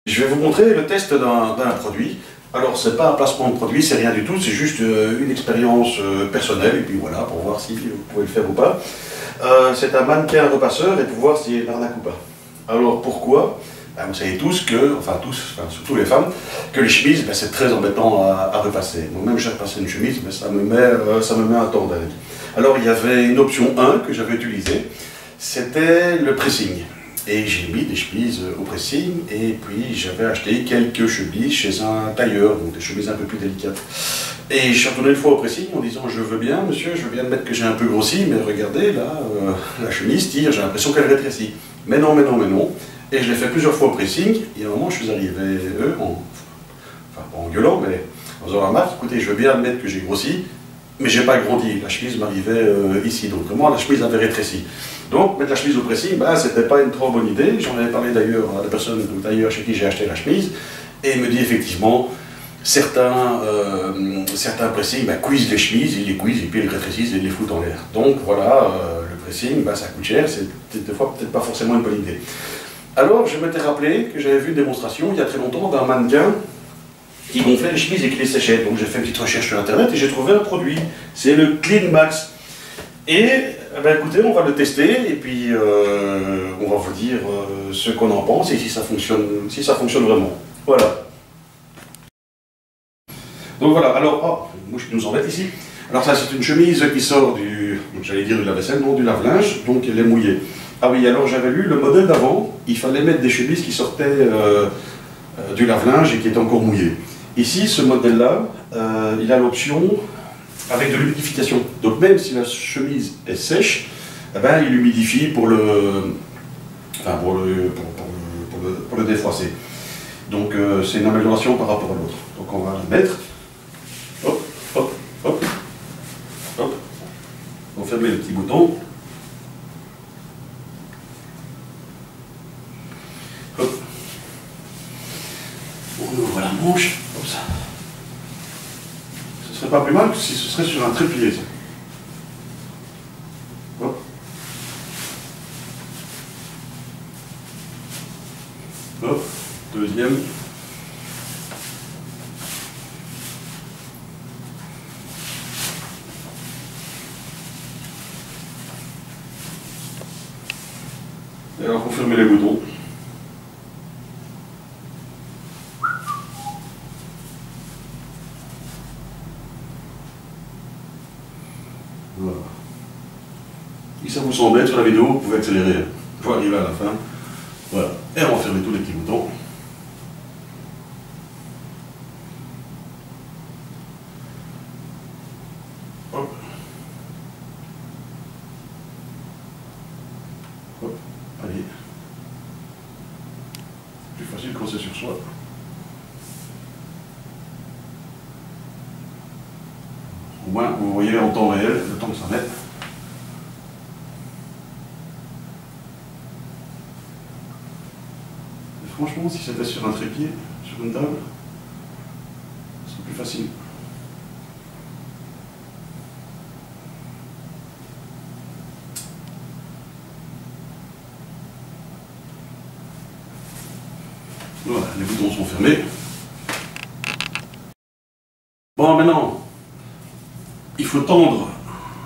Je vais vous montrer le test d'un produit. Alors, c'est pas un placement de produit, c'est rien du tout, c'est juste une expérience personnelle, et puis voilà, pour voir si vous pouvez le faire ou pas. C'est un mannequin repasseur, et pour voir s'il est arnaque ou pas. Alors, pourquoi? Ben, vous savez tous que, enfin tous, enfin, surtout les femmes, que les chemises, ben, c'est très embêtant à repasser. Moi-même, j'ai repassé une chemise, mais ça me met un temps d'arrêt. Alors, il y avait une option 1 que j'avais utilisée, c'était le pressing. Et j'ai mis des chemises au pressing, et puis j'avais acheté quelques chemises chez un tailleur, donc des chemises un peu plus délicates. Et je suis retourné une fois au pressing en disant: je veux bien, monsieur, je veux bien admettre que j'ai un peu grossi, mais regardez, là, la chemise tire, j'ai l'impression qu'elle rétrécit. Mais non, mais non, mais non. Et je l'ai fait plusieurs fois au pressing, et à un moment, je suis arrivé, enfin pas en gueulant, mais en disant à Marc: écoutez, je veux bien admettre que j'ai grossi, mais j'ai pas grandi, la chemise m'arrivait ici, donc moi la chemise avait rétréci. Donc mettre la chemise au pressing, ben, c'était pas une trop bonne idée. J'en avais parlé d'ailleurs à la personne d'ailleurs chez qui j'ai acheté la chemise, et il me dit effectivement, certains pressings ben, cuisent les chemises, ils les cuisent et puis ils les rétrécissent et ils les foutent en l'air. Donc voilà, le pressing, ben, ça coûte cher, c'est des fois peut-être pas forcément une bonne idée. Alors je m'étais rappelé que j'avais vu une démonstration il y a très longtemps d'un mannequin qui gonflait les chemises et qui les séchait. Donc j'ai fait une petite recherche sur internet et j'ai trouvé un produit, c'est le Clean Max. Et ben, écoutez, on va le tester et puis on va vous dire ce qu'on en pense et si ça fonctionne vraiment. Voilà. Donc voilà, alors, oh, une mouche qui nous embête ici. Alors ça, c'est une chemise qui sort du, j'allais dire du lave-vaisselle, non, du lave-linge, donc elle est mouillée. Ah oui, alors j'avais lu le modèle d'avant, il fallait mettre des chemises qui sortaient du lave-linge et qui étaient encore mouillées. Ici, ce modèle-là, il a l'option avec de l'humidification. Donc même si la chemise est sèche, eh ben, il humidifie pour le défroisser. Donc c'est une amélioration par rapport à l'autre. Donc on va la mettre. Hop, hop, hop, hop. On va fermer le petit bouton. Hop. On ouvre la manche. Comme ça. Ce serait pas plus mal que si ce serait sur un trépied, ça. Hop. Hop. Deuxième. Et alors, pour fermer les boutons. Voilà. Si ça vous semble sur la vidéo, vous pouvez accélérer pour arriver à la fin. Voilà. Et on va fermer tous les petits boutons. Hop. Hop. Allez. Plus facile quand c'est sur soi. Au moins, vous voyez en temps réel le temps que ça met. Et franchement, si c'était sur un trépied, sur une table, ce serait plus facile. Voilà, les boutons sont fermés. Bon, maintenant, il faut tendre,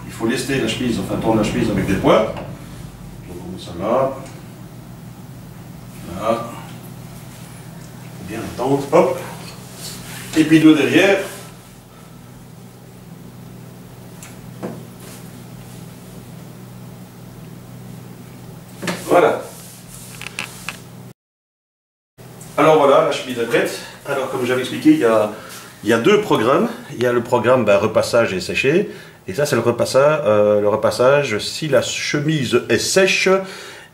il faut lester la chemise, enfin tendre la chemise avec des poids. Donc on met ça là. Là. Bien tendre, hop. Et puis deux derrière. Voilà. Alors voilà, la chemise est prête. Alors comme j'avais expliqué, il y a deux programmes. Il y a le programme repassage et séché. Et ça c'est le repassage si la chemise est sèche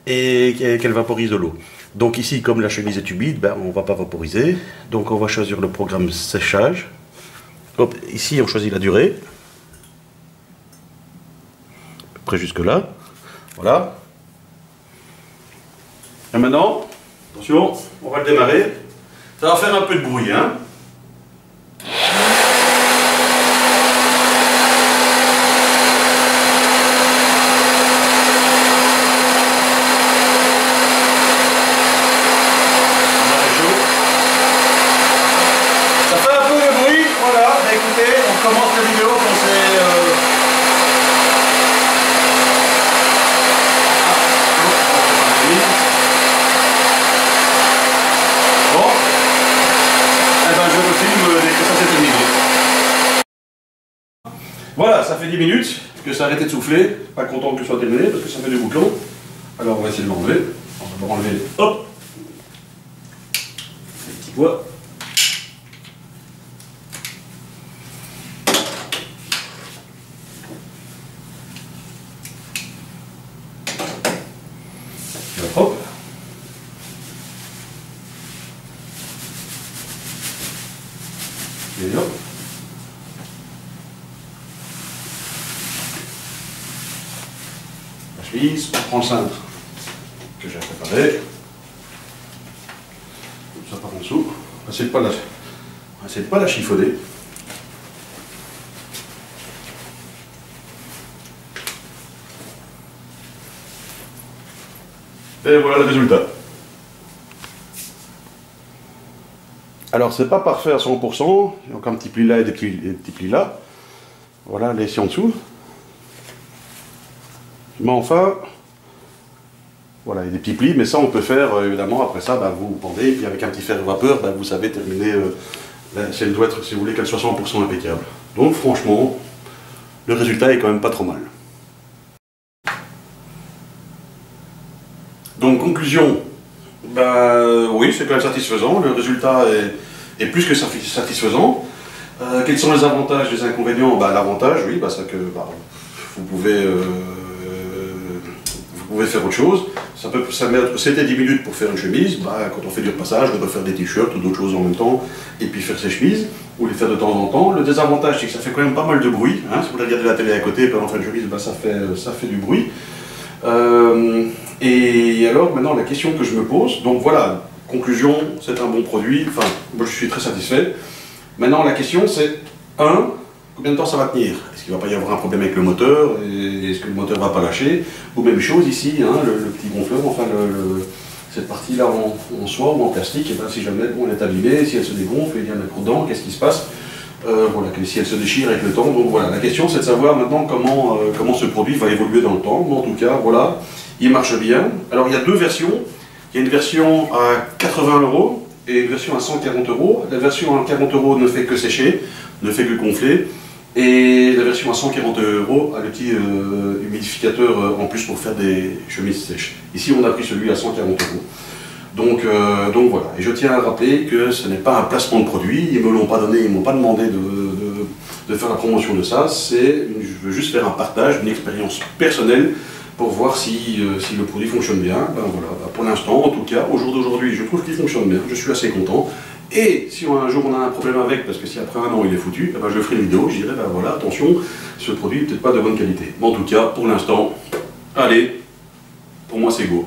et qu'elle vaporise de l'eau. Donc ici, comme la chemise est humide, on ne va pas vaporiser. Donc on va choisir le programme séchage. Hop, ici on choisit la durée. À peu près jusque là. Voilà. Et maintenant, attention, on va le démarrer. Ça va faire un peu de bruit, hein. Voilà, ça fait 10 minutes que ça a arrêté de souffler. Pas content que ce soit terminé parce que ça fait des bouclons. Alors on va essayer de l'enlever. On va enlever, hop, les petits pois. Hop. Et hop. La chemise, on prend le cintre que j'ai préparé. Comme ça par en dessous. On va essayer de pas la chiffonner. Et voilà le résultat. Alors c'est pas parfait à 100%, il y a encore un petit pli là et des petits plis là. Voilà les ici en dessous. Mais enfin, voilà, il y a des petits plis, mais ça on peut faire évidemment, après ça vous pendez, et puis avec un petit fer vapeur, vous savez terminer, si elle doit être, si vous voulez qu'elle soit 100% impeccable. Donc franchement, le résultat est quand même pas trop mal. Donc conclusion, oui c'est quand même satisfaisant, le résultat est plus que satisfaisant. Quels sont les avantages, les inconvénients? L'avantage, oui, c'est que vous pouvez faire autre chose. Ça met entre 7 et 10 minutes pour faire une chemise. Quand on fait du repassage, on peut faire des t-shirts ou d'autres choses en même temps, et puis faire ses chemises, ou les faire de temps en temps. Le désavantage, c'est que ça fait quand même pas mal de bruit. Hein. Si vous regardez la télé à côté pendant faire une chemise, ça fait du bruit. Et alors maintenant la question que je me pose, donc voilà, conclusion, c'est un bon produit, enfin moi je suis très satisfait. Maintenant la question c'est, combien de temps ça va tenir? Est-ce qu'il ne va pas y avoir un problème avec le moteur? Est-ce que le moteur ne va pas lâcher? Ou même chose ici, le petit gonfleur, enfin cette partie là en soie ou en plastique, et si jamais elle est abîmée, si elle se dégonfle, il y a un accordant, qu'est-ce qui se passe? Voilà, si elle se déchire avec le temps. Donc voilà, la question c'est de savoir maintenant comment ce produit va évoluer dans le temps. Mais en tout cas, voilà, il marche bien. Alors il y a deux versions. Il y a une version à 80 € et une version à 140 €. La version à 40 € ne fait que sécher, ne fait que gonfler. Et la version à 140 € a le petit humidificateur en plus pour faire des chemises sèches. Ici on a pris celui à 140 €. Donc voilà, et je tiens à rappeler que ce n'est pas un placement de produit, ils ne me l'ont pas donné, ils ne m'ont pas demandé de faire la promotion de ça, je veux juste faire un partage d'une expérience personnelle pour voir si le produit fonctionne bien. Voilà, pour l'instant, en tout cas, au jour d'aujourd'hui, je trouve qu'il fonctionne bien, je suis assez content. Et si un jour on a un problème avec, parce que si après un an il est foutu, je ferai une vidéo, je dirai, voilà, attention, ce produit n'est peut-être pas de bonne qualité. Mais en tout cas, pour l'instant, allez, pour moi c'est go.